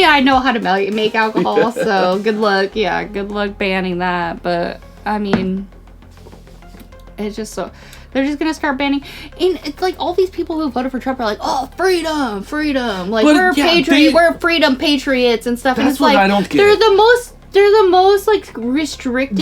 I know how to make alcohol, so good luck. Yeah, good luck banning that. But I mean, it's just so. They're just gonna start banning, and it's like all these people who voted for Trump are like, "Oh, freedom, freedom!" Like we're freedom patriots and stuff. That's and it's what like I don't get. They're the most like restrictive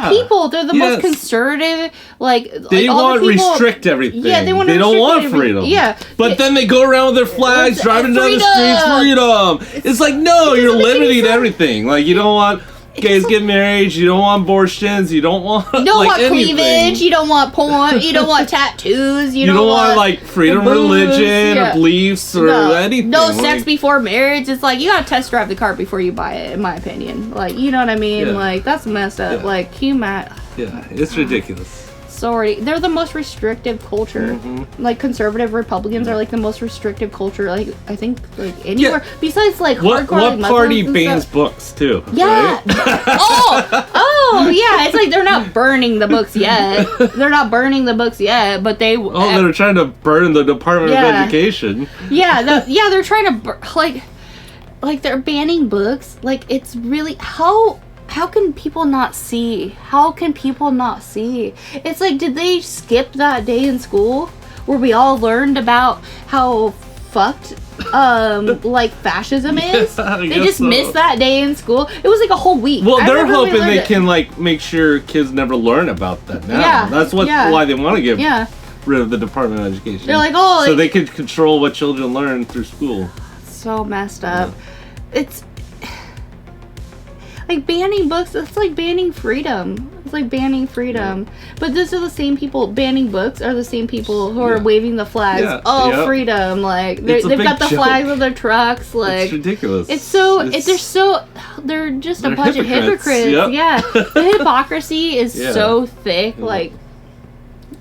people. They're the most conservative. Like they all want the people, restrict everything. Yeah, they want. They don't want freedom. Yeah, but then they go around with their flags, driving down the streets. Freedom. It's like no, you're limiting everything. Like you don't want. Gays get married, you don't want abortions, you don't want cleavage, you don't want porn, you don't want tattoos, you don't want like freedom of religion or beliefs or anything. No sex before marriage. It's like you gotta test drive the car before you buy it, in my opinion. Like, you know what I mean? Yeah. Like, that's messed up. Yeah. Like, yeah, it's ridiculous. Sorry, they're the most restrictive culture. Like conservative Republicans are like the most restrictive culture. Like I think like anywhere besides like what hardcore. What party bans books too? Yeah. Right? oh yeah. It's like they're not burning the books yet. They're not burning the books yet, but they. They're trying to burn the Department of Education. Yeah. They're trying to like they're banning books. Like it's really How can people not see? How can people not see? It's like, did they skip that day in school where we all learned about how fucked like fascism is? They just missed that day in school. It was like a whole week. Well, they're hoping they can like make sure kids never learn about that now. Yeah, that's why they want to get rid of the Department of Education. They're like, so they can control what children learn through school. So messed up. It's like banning books. It's like banning freedom. It's like banning freedom. But these are the same people. Banning books are the same people who are waving the flags. Freedom! Like they've got the flags on their trucks. Like it's ridiculous. They're just a bunch of hypocrites. Yep. Yeah, the hypocrisy is so thick. Like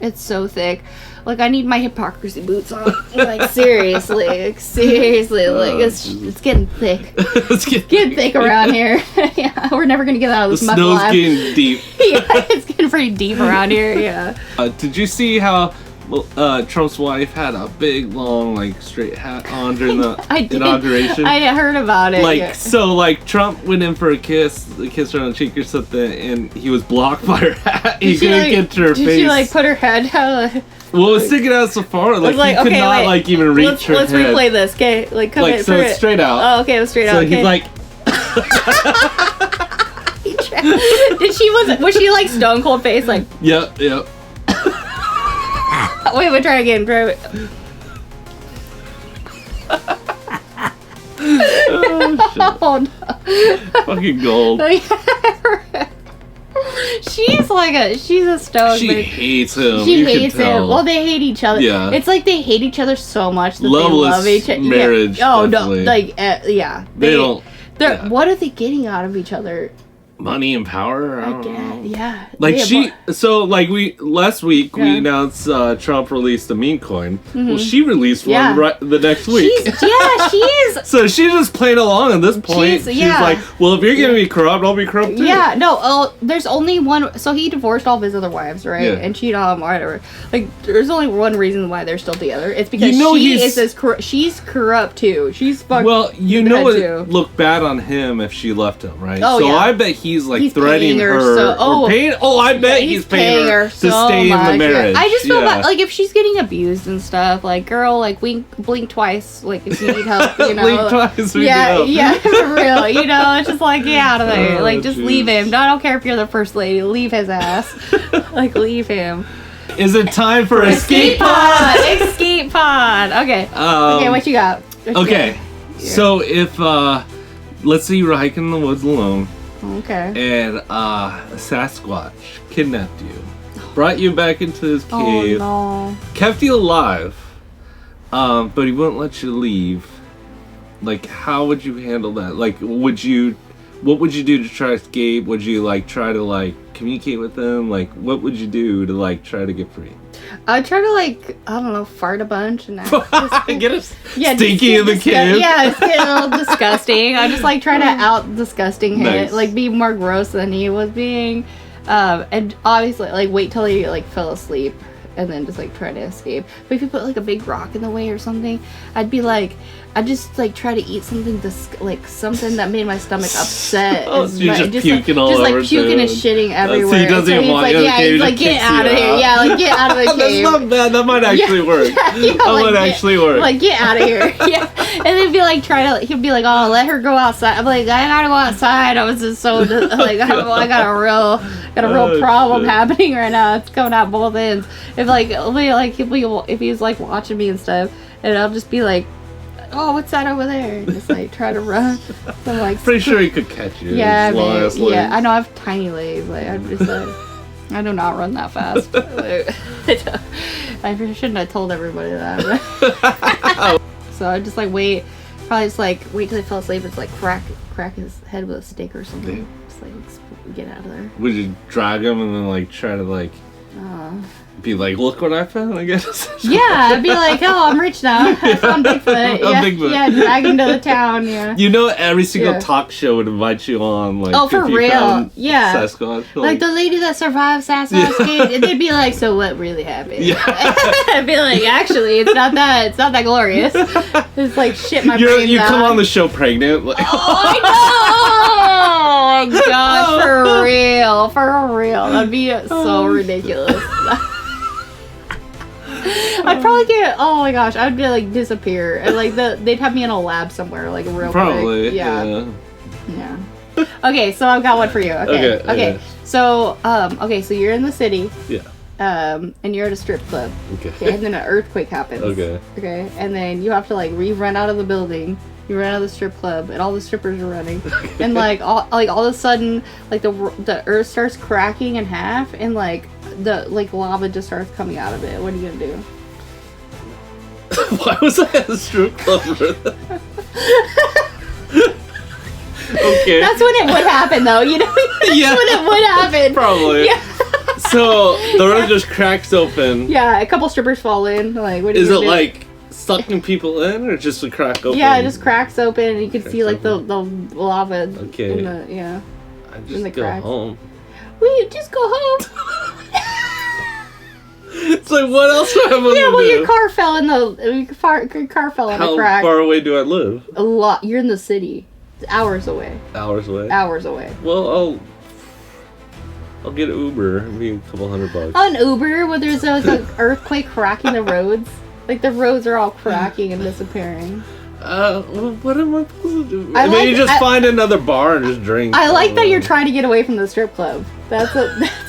it's so thick. Like I need my hypocrisy boots on. Like seriously, like it's getting thick. It's getting thick around here. Yeah, we're never gonna get out of this muck alive. The snow's getting deep. Yeah, it's getting pretty deep around here. Yeah. Did you see how Trump's wife had a big, long, like straight hat on during the inauguration? I heard about it. Like Trump went in for a kiss her on the cheek or something, and he was blocked by her hat. He couldn't get to her face. Did she like put her head down? Well, it was sticking out so far, like he could not like even reach her head. Let's replay this, okay? Like come in, so it's straight out. Oh, okay, it was straight out. So he's like. Was she like stone cold face like? Yep. Wait, try again. Oh, no. Fucking gold. She's a stone. She hates him. She hates him. Well, they hate each other. Yeah. It's like they hate each other so much that Loveless they love each other. Marriage. Yeah. Oh definitely. no! Like they don't. What are they getting out of each other? Money and power. I don't know. Yeah. Like last week we announced Trump released a meme coin. Well, she released one the next week. She is. So she's just playing along at this point. She's like, well, if you're gonna be corrupt, I'll be corrupt too. Yeah. No. There's only one. So he divorced all of his other wives, right? Yeah. And cheated on them, whatever. Like, there's only one reason why they're still together. It's because she's corrupt too. She's fucked. Well, it would look bad on him if she left him, right? Oh, so I bet he's like He's threatening paying her her. so- oh. Or paying, I bet he's paying her to so stay in the much. marriage. I just feel Yeah. bad, like if she's getting abused and stuff, like girl, like blink twice, like if you need help, you know. Blink twice, we yeah, need help. yeah, for real. You know, it's just like get out of there. Oh, Like just jeez. leave him. I don't care if you're the first lady. Leave his ass. Like leave him. Is it time for escape pod? Escape pod. Okay. Okay, what you got? Okay. So if let's say you were hiking in the woods alone, Okay. and a Sasquatch kidnapped you, brought you back into his cave, Oh no. kept you alive, but he wouldn't let you leave. Like, how would you handle that? Like, what would you do to try to escape? Would you like try to like communicate with them? Like, what would you do to like try to get free? I'd try to like, I don't know, fart a bunch and Get us yeah, stinky in the cave. Yeah, it's getting a little disgusting. I just like try to out disgusting him, Nice. like be more gross than he was being, and obviously like wait till he like fell asleep and then just like try to escape. But if you put like a big rock in the way or something, I'd just like try to eat something like something that made my stomach upset. Oh, so you're just puking all just over like puking and too. shitting So everywhere. he doesn't even he's want like, you in the yeah, cave, he's he like, just get kicks out you of here. out. Yeah, like get out of the cave. That's not bad. That might actually work. Yeah, That might actually work. Like, get out of here. Yeah. And then be like, he'll be like, oh, let her go outside. I'm like, I gotta go outside. I was just so, like, I got a real Oh, problem shit. happening right now. It's coming out both ends. If he's like watching me and stuff, and I'll just be like, oh, what's that over there? And just like try to run. So I'm like, Pretty sure he could catch you. yeah, his long ass legs. I know I have tiny legs. Like I'm just like, I do not run that fast. I shouldn't have told everybody that. So I just like wait till he fell asleep and just like crack his head with a stick or something. Just like get out of there. Would you drag him and then like try to like be like, look what I found? I guess. Yeah, I'd be like, oh, I'm rich now. I found Bigfoot. I'm Yeah, Bigfoot. yeah, drag him to the town. Yeah. You know, every single Yeah. talk show would invite you on. Like, Oh, for if you real? found Yeah. Sasquatch. Like the lady that survived Sasquatch Gate, they'd be like, "So what really happened?" Yeah. I'd be like, "Actually, it's not that glorious. It's like shit. My brain's You out." come on the show pregnant. Like, Oh, I know! Oh my gosh, for real. That'd be so ridiculous. I'd probably get. Oh my gosh, I'd be like disappear, and like they'd have me in a lab somewhere, like real probably. quick. Yeah. Okay, so I've got one for you. Okay. So so you're in the city. Yeah. And you're at a strip club. Okay. And then an earthquake happens. Okay. And then you have to like run out of the building. You run out of the strip club, and all the strippers are running. And like all of a sudden, like the earth starts cracking in half, and like the lava just starts coming out of it. What are you gonna do? Why was I at a strip club? Okay. That's when it would happen, though. You know, that's Yeah. when it would happen. Probably. Yeah. So the road just cracks open. Yeah, a couple strippers fall in. Like, what are you Is it gonna do? like sucking people in, or just a crack open? Yeah, it just cracks open, and you can see like the open. lava. Okay. In the, yeah. I in just the go cracks. home. We just go home. It's like, what else do I have to Yeah, well, do? your car fell in your car fell in a How crack. far away do I live? A lot. You're in the city. It's hours away. Hours away. Hours away. Well, I'll get an Uber. It'll be a couple $100. On Uber, where there's an earthquake cracking the roads. Like the roads are all cracking and disappearing. Well, what am I supposed to do? I Maybe like- just I- find another bar and just drink. I like that don't you're know. trying to get away from the strip club. That's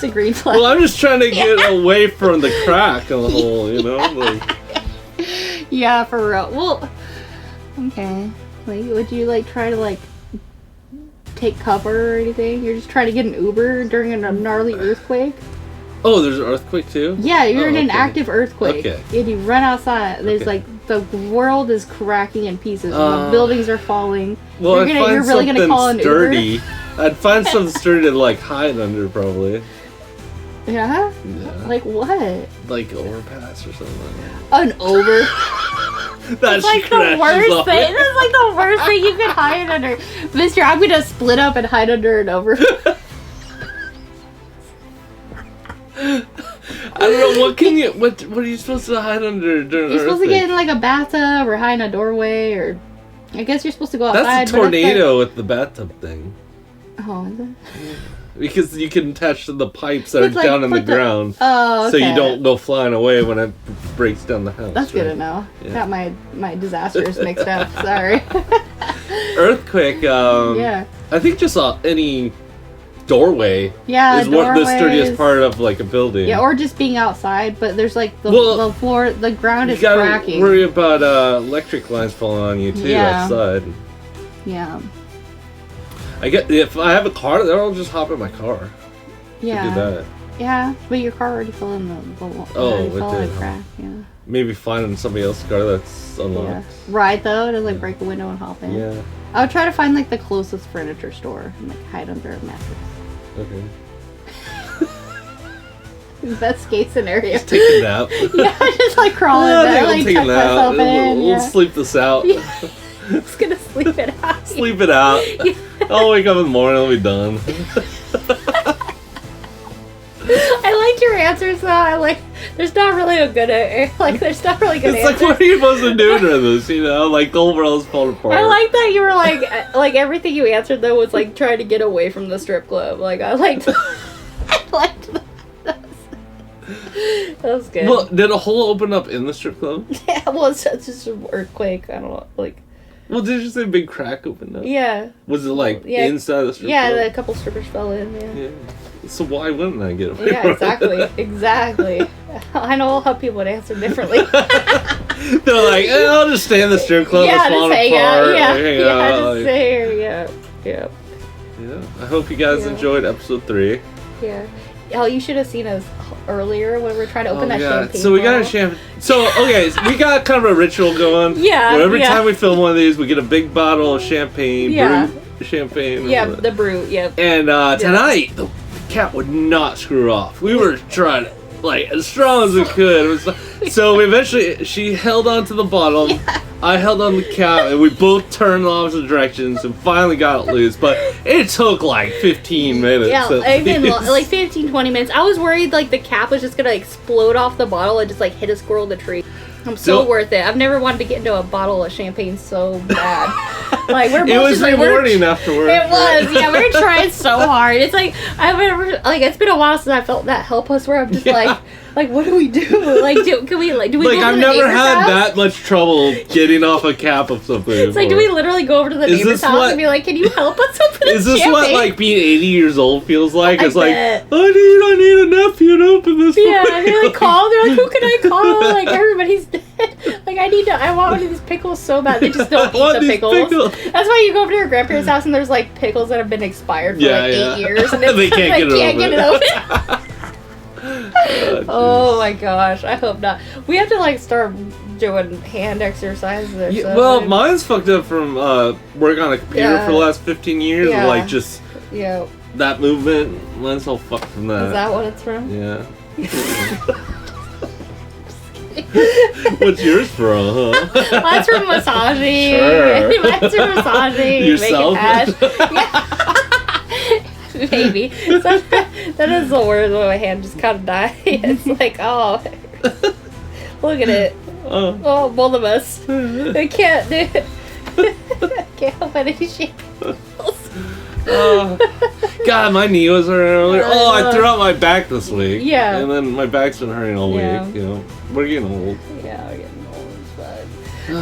a green flag. Well, I'm just trying to get away from the crack in the hole, you know? Like, Yeah, for real. Well, okay. Like, would you like try to like take cover or anything? You're just trying to get an Uber during a gnarly earthquake? oh, there's an earthquake too? Yeah, you're in an okay. active earthquake. Okay. And you run outside. There's Okay. like the world is cracking in pieces. The buildings are falling. Well, You're really gonna call an sturdy. I'd find something sturdy to like hide under, probably. Uber? Yeah? Yeah. Like what? Like overpass or something. An Uber? That's Like the worst thing. That's like the worst thing you could hide under. Mister, I'm gonna split up and hide under an Uber. I don't know, what are you supposed to hide under during You're an supposed to get in earthquake? like a bathtub or hide in a doorway, or I guess you're supposed to go outside. That's a but tornado with the bathtub thing. Oh, is it? Because you can attach to the pipes that are It's like down in the put ground. Oh, okay. So you don't go flying away when it breaks down the house. That's good right? to know. Yeah. Got my disasters mixed up. Sorry. Earthquake, Yeah. I think just any doorway Yeah, is what the sturdiest doorways. part of like a building. Yeah, or just being outside, but there's like the floor, the ground you is gotta cracking. worry about electric lines falling on you too outside. Yeah. I get if I have a car, then I'll just hop in my car. Yeah. To do that. Yeah, but your car already fell in the Oh, it fell it in did. a crack. Yeah. Maybe finding somebody else's car that's unlocked. Yeah. Right though, to like break a window and hop in. Yeah. I would try to find like the closest furniture store and like hide under a mattress. Okay. Best case scenario. Just take a nap. Yeah, just like crawl in there, like tuck myself in. We'll sleep this out. Yeah. Just gonna sleep it out. Sleep it out. Yeah. I'll wake up in the morning, I'll be done. I liked your answers though. I like. There's not really a good like. There's not really good It's like, answers. what are you supposed to do during this? You know, like the whole world's falling apart. I like that you were like everything you answered though was like trying to get away from the strip club. Like I liked. I liked that. That was good. Well, did a hole open up in the strip club? Yeah, well, it's just an earthquake. I don't know, like. Well, did you say a big crack opened up? Yeah. Was it like Yeah. inside the strip Yeah, club? a couple strippers fell in. Yeah. Yeah. So why wouldn't I get away Yeah, from exactly, it? exactly. I know how people would answer differently. They're like, I'll just stay in the strip club. Yeah, it's just falling hang apart. out. Yeah, hang yeah, out, just like- stay here. Yeah, yeah, Yeah. I hope you guys Yeah. enjoyed episode 3. yeah. Oh, you should have seen us earlier when we were trying to open that champagne. So we got a bottle. champagne. So okay, so we got kind of a ritual going. Yeah, Where every yeah. time we film one of these, we get a big bottle of champagne. Yeah. Brewed champagne. Yeah, the brew. Yeah. And tonight, the cat would not screw off. We were trying like as strong as we could. It was so eventually she held onto the bottle. Yeah. I held on the cap, and we both turned in opposite directions and finally got it loose. But it took like 15 minutes. Yeah, at even least. like 15, 20 minutes. I was worried like the cap was just gonna explode off the bottle and just like hit a squirrel in the tree. I'm so Don't- worth it. I've never wanted to get into a bottle of champagne so bad. Like we're both It was just, like, we're- rewarding afterwards. It was, yeah. We were trying so hard. It's like I've never, like, it's been a while since I felt that helpless. Where I'm just like, what do we do? Like, can we do we? Like, go I've to the never neighbor's had house? that much trouble getting off a cap of something. It's like, do we literally go over to the Is neighbor's this house what- and be like, can you help us open this Is this champagne? what like being 80 years old feels like? I It's like bet. I need a nephew to open this. Yeah, for and me." they like call. They're like, who can I call? Like everybody's dead. Like I want one of these pickles so bad. They just don't I want eat the these pickles. pickles. That's why you go over to your grandparents' house and there's like pickles that have been expired for Yeah, like yeah. 8 years and They can't get it open. Oh my gosh! I hope not. We have to like start doing hand exercises or Yeah, something. well, mine's fucked up from working on a computer Yeah. for the last 15 years. Yeah. Like just Yeah. that movement. Mine's all fucked from that. Is that what it's from? Yeah. What's yours from, huh? Mine's from massaging. Sure. Mine's from massaging. Yourself? Making ash. Yeah. Maybe. So, that is the worst when my hand just kind of died. It's like, oh, look at it. Oh, both of us. I can't do it. I can't help any shape. God, my knee was hurting earlier. I Oh, I know. threw out my back this week. Yeah. And then my back's been hurting all Yeah. week. You know, we're getting old. Yeah, we're getting old. But...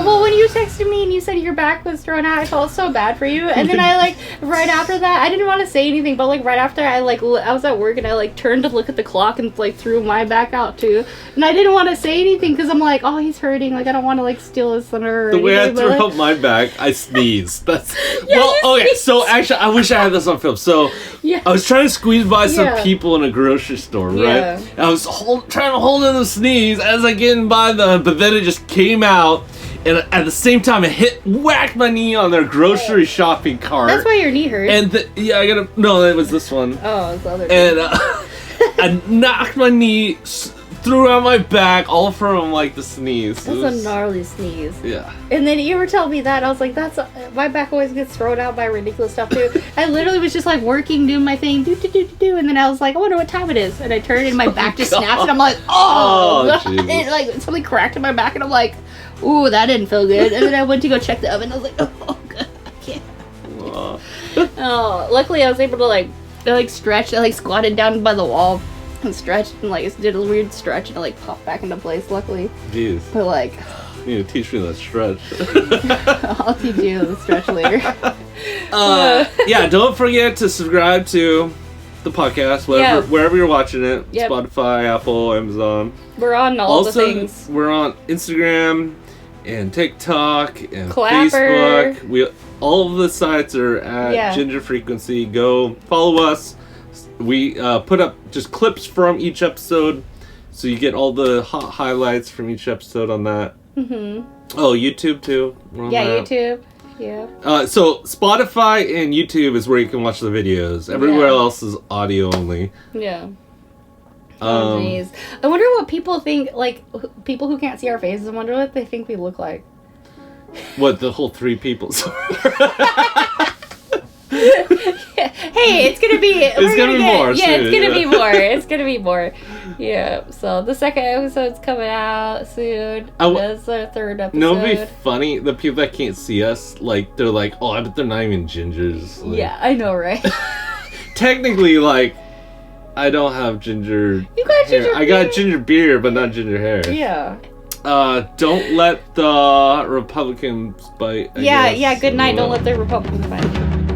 Well, when you texted me and you said your back was thrown out, I felt so bad for you. And then I like right after that, I didn't want to say anything, but like right after I was at work and I like turned to look at the clock and like threw my back out too. And I didn't want to say anything because I'm like, oh, he's hurting. Like I don't want to like steal his thunder. Or The way I anything, threw but, like, out my back, I sneezed. That's Yeah, well, you okay. sneezed. So actually, I wish I had this on film. So Yeah. I was trying to squeeze by some Yeah. people in a grocery store, right? Yeah. And I was trying to hold in the sneeze as I get by them, but then it just came out, and at the same time, it whacked my knee on their grocery shopping cart. That's why your knee hurts. And I gotta no, it was this one. Oh, it's the other. And I knocked my knee, threw out my back, all from like the sneeze. It That's was- a gnarly sneeze. Yeah. And then you were telling me that, and I was like, my back always gets thrown out by ridiculous stuff too. I literally was just like working, doing my thing, do, and then I was like, I wonder what time it is. And I turned and my back just snapped, and I'm like, oh, Oh, God. Jesus. And like something cracked in my back, and I'm like, ooh, that didn't feel good. And then I went to go check the oven, and I was like, oh, God, I can't. Aw. Oh, luckily I was able to I stretched. I squatted down by the wall and stretched and did a weird stretch and it popped back into place. Luckily. Jeez. But you need to teach me that stretch. I'll teach you the stretch later. Yeah, don't forget to subscribe to the podcast, wherever you're watching it. Yep. Spotify, Apple, Amazon. We're on all the things. We're on Instagram and TikTok and Clapper. Facebook. All of the sites are at Ginger Frequency. Go follow us. We put up just clips from each episode, so you get all the hot highlights from each episode on that. Mm-hmm. Oh, YouTube too. We're on that. YouTube. Yeah. So Spotify and YouTube is where you can watch the videos. Everywhere else is audio only. Yeah. Oh, jeez. I wonder what people think, people who can't see our faces, I wonder what they think we look like. What, the whole three people? Hey, it's gonna be... It's gonna be more. Yeah, soon, it's gonna be more. It's gonna be more. Yeah, so the second episode's coming out soon. That's our third episode. No, it'd be funny. The people that can't see us, they're like, oh, I bet they're not even gingers. Yeah, I know, right? Technically, I don't have ginger. You got ginger hair. I got ginger beard, but not ginger hair. Yeah. Don't let the Republicans bite. Yeah, good night. Don't let the Republicans bite.